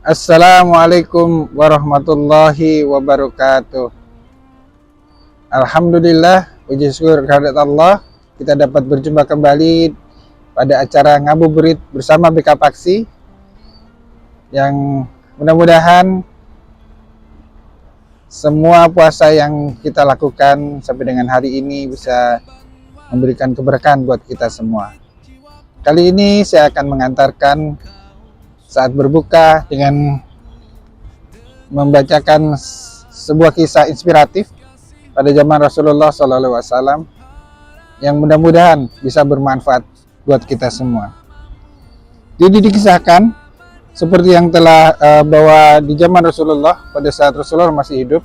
Assalamualaikum warahmatullahi wabarakatuh. Alhamdulillah, puji syukur kehadirat Allah, kita dapat berjumpa kembali pada acara ngabuburit bersama BK Paksi yang mudah-mudahan semua puasa yang kita lakukan sampai dengan hari ini bisa memberikan keberkahan buat kita semua. Kali ini saya akan mengantarkan saat berbuka dengan membacakan sebuah kisah inspiratif pada zaman Rasulullah SAW yang mudah-mudahan bisa bermanfaat buat kita semua. Jadi dikisahkan seperti yang telah bahwa di zaman Rasulullah pada saat Rasulullah masih hidup,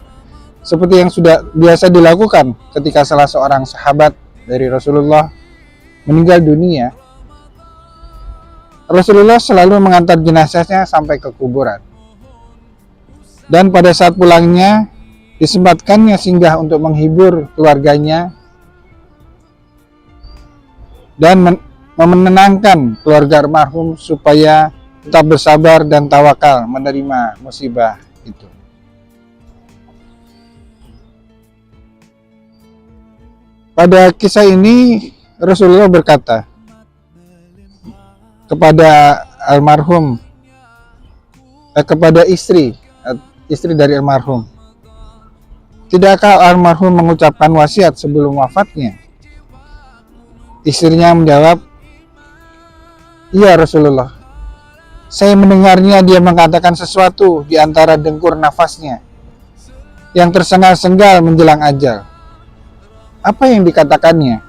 seperti yang sudah biasa dilakukan ketika salah seorang sahabat dari Rasulullah meninggal dunia, Rasulullah selalu mengantar jenazahnya sampai ke kuburan. Dan pada saat pulangnya, disempatkannya singgah untuk menghibur keluarganya dan menenangkan keluarga almarhum supaya tetap bersabar dan tawakal menerima musibah itu. Pada kisah ini, Rasulullah berkata kepada almarhum, kepada istri dari almarhum, tidakkah almarhum mengucapkan wasiat sebelum wafatnya? Istrinya menjawab, iya Rasulullah, saya mendengarnya dia mengatakan sesuatu di antara dengkur nafasnya yang tersengal-sengal menjelang ajal. Apa yang dikatakannya?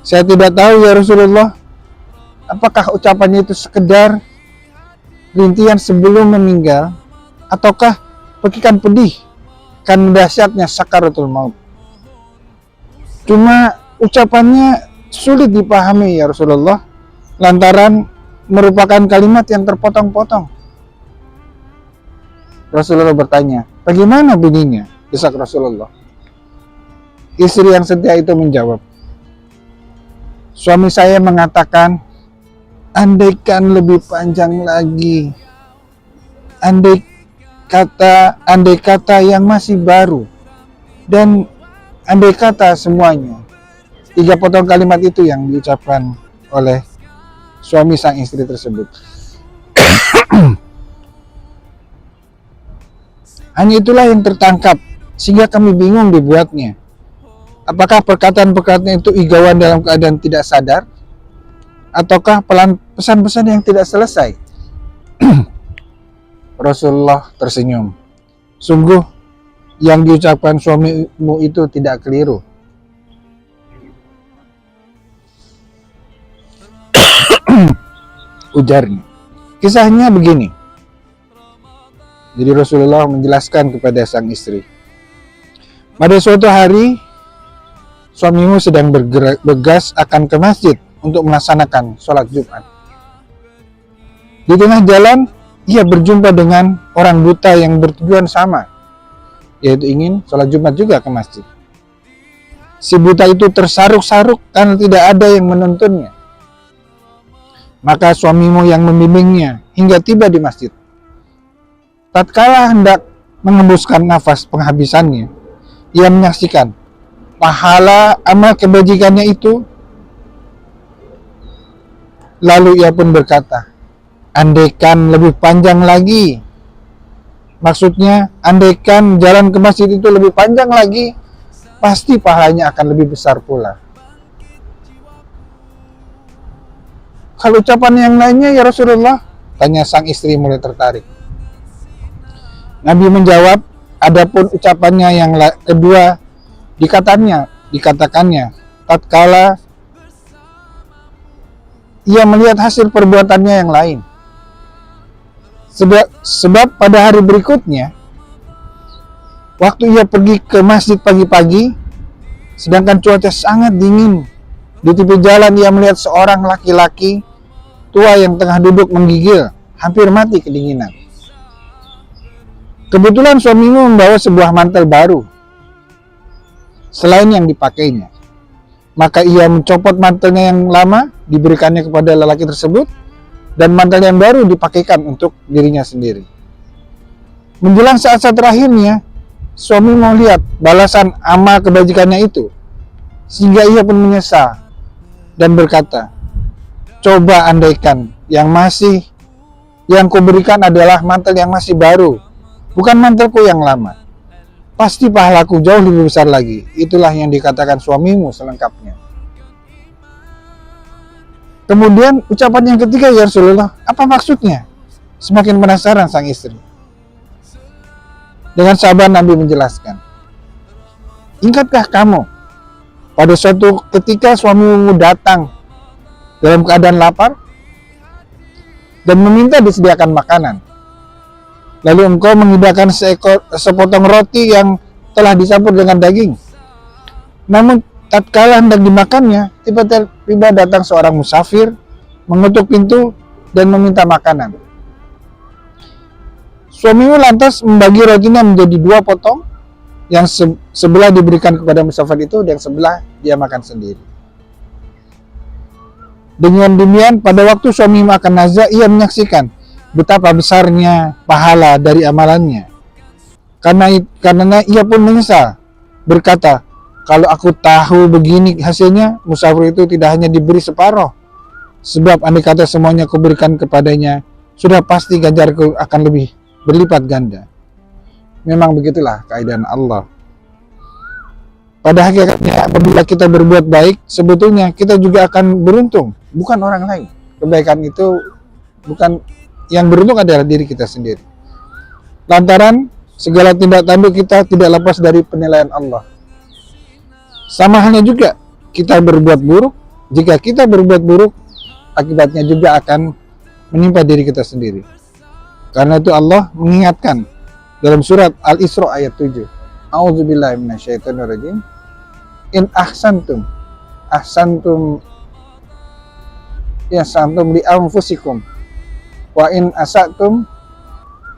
Saya tidak tahu ya Rasulullah. Apakah ucapannya itu sekedar rintihan sebelum meninggal, ataukah pekikan pedih kan dahsyatnya sakaratul maut? Cuma ucapannya sulit dipahami ya Rasulullah, lantaran merupakan kalimat yang terpotong-potong. Rasulullah bertanya, bagaimana bunyinya? Desak Rasulullah. Istri yang setia itu menjawab, suami saya mengatakan, andaikan lebih panjang lagi, andai kata yang masih baru, dan andai kata semuanya. 3 potong kalimat itu yang diucapkan oleh suami sang istri tersebut. Hanya itulah yang tertangkap, sehingga kami bingung dibuatnya. Apakah perkataan-perkataan itu igawan dalam keadaan tidak sadar, ataukah pesan-pesan yang tidak selesai? Rasulullah tersenyum. Sungguh yang diucapkan suamimu itu tidak keliru. Ujarnya. Kisahnya begini. Jadi Rasulullah menjelaskan kepada sang istri. Pada suatu hari, suamimu sedang bergegas akan ke masjid untuk melaksanakan sholat Jumat. Di tengah jalan, ia berjumpa dengan orang buta yang bertujuan sama, yaitu ingin sholat Jumat juga ke masjid. Si buta itu tersaruk-saruk karena tidak ada yang menuntunnya. Maka suamimu yang membimbingnya hingga tiba di masjid. Tatkala hendak mengembuskan nafas penghabisannya, ia menyaksikan pahala amal kebajikannya itu. Lalu ia pun berkata, andaikan lebih panjang lagi. Maksudnya, andaikan jalan ke masjid itu lebih panjang lagi, pasti pahalanya akan lebih besar pula. Kalau ucapan yang lainnya ya Rasulullah? Tanya sang istri mulai tertarik. Nabi menjawab, adapun ucapannya yang kedua dikatakannya tatkala ia melihat hasil perbuatannya yang lain. Sebab pada hari berikutnya, waktu ia pergi ke masjid pagi-pagi, sedangkan cuaca sangat dingin, di tepi jalan ia melihat seorang laki-laki tua yang tengah duduk menggigil, hampir mati kedinginan. Kebetulan suamimu membawa sebuah mantel baru, selain yang dipakainya. Maka ia mencopot mantelnya yang lama, diberikannya kepada lelaki tersebut, dan mantel yang baru dipakaikan untuk dirinya sendiri. Menjelang saat-saat terakhirnya, suami mau lihat balasan amal kebajikannya itu, sehingga ia pun menyesal dan berkata, coba andaikan yang kuberikan adalah mantel yang masih baru, bukan mantelku yang lama. Pasti pahalaku jauh lebih besar lagi. Itulah yang dikatakan suamimu selengkapnya. Kemudian ucapan yang ketiga, ya Rasulullah, apa maksudnya? Semakin penasaran sang istri. Dengan sabar Nabi menjelaskan, ingatkah kamu pada suatu ketika suamimu datang dalam keadaan lapar dan meminta disediakan makanan, lalu engkau menghidangkan sepotong roti yang telah dicampur dengan daging. Namun tatkala hendak dimakannya, tiba-tiba datang seorang musafir, mengetuk pintu dan meminta makanan. Suamimu lantas membagi rotinya menjadi 2 potong, yang sebelah diberikan kepada musafir itu, dan sebelah dia makan sendiri. Dengan demikian, pada waktu suamimu akan nazak, ia menyaksikan betapa besarnya pahala dari amalannya. Karena ia pun menyesal, berkata, kalau aku tahu begini hasilnya, musafir itu tidak hanya diberi separuh, sebab andai kata semuanya kuberikan kepadanya, sudah pasti ganjarku akan lebih berlipat ganda. Memang begitulah keadaan Allah. Pada hakikatnya, apabila kita berbuat baik, sebetulnya kita juga akan beruntung, bukan orang lain. Kebaikan itu bukan, yang beruntung adalah diri kita sendiri. Lantaran segala tindak tanduk kita tidak lepas dari penilaian Allah. Sama halnya juga kita berbuat buruk, jika kita berbuat buruk, akibatnya juga akan menimpa diri kita sendiri. Karena itu Allah mengingatkan dalam surat Al-Isra ayat 7. A'udzubillahi minasyaitonirrajim. In ahsantum li anfusikum wa in asatum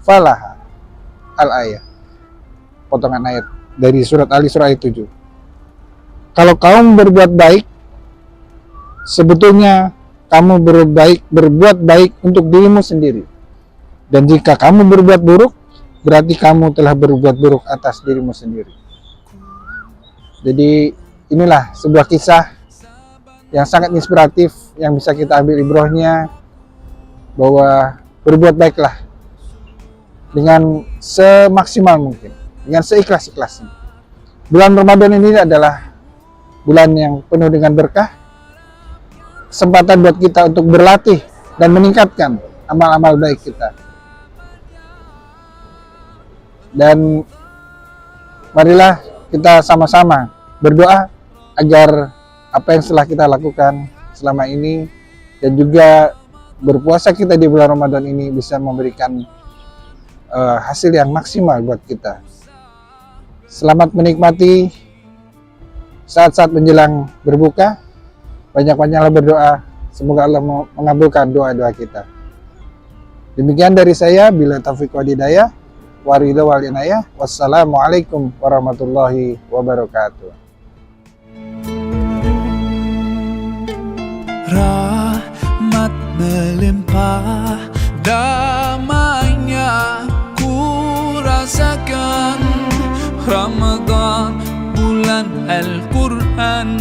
falaha. Al-ayat. Potongan ayat dari surat Al-Isra ayat 7. Kalau kamu berbuat baik, sebetulnya kamu berbuat baik untuk dirimu sendiri. Dan jika kamu berbuat buruk, berarti kamu telah berbuat buruk atas dirimu sendiri. Jadi inilah sebuah kisah yang sangat inspiratif, yang bisa kita ambil ibrahnya, bahwa berbuat baiklah dengan semaksimal mungkin, dengan seikhlas-ikhlasnya. Bulan Ramadan ini adalah bulan yang penuh dengan berkah, kesempatan buat kita untuk berlatih dan meningkatkan amal-amal baik kita. Dan marilah kita sama-sama berdoa agar apa yang telah kita lakukan selama ini dan juga berpuasa kita di bulan Ramadan ini bisa memberikan hasil yang maksimal buat kita. Selamat menikmati saat-saat menjelang berbuka. Banyak-banyaklah berdoa, semoga Allah mengabulkan doa-doa kita. Demikian dari saya, bila taufiq wal hidayah, waridha wal inayah. Wassalamualaikum warahmatullahi wabarakatuh. Rahmat melimpah, damainya ku rasakan. Ramadan bulan Al-Quran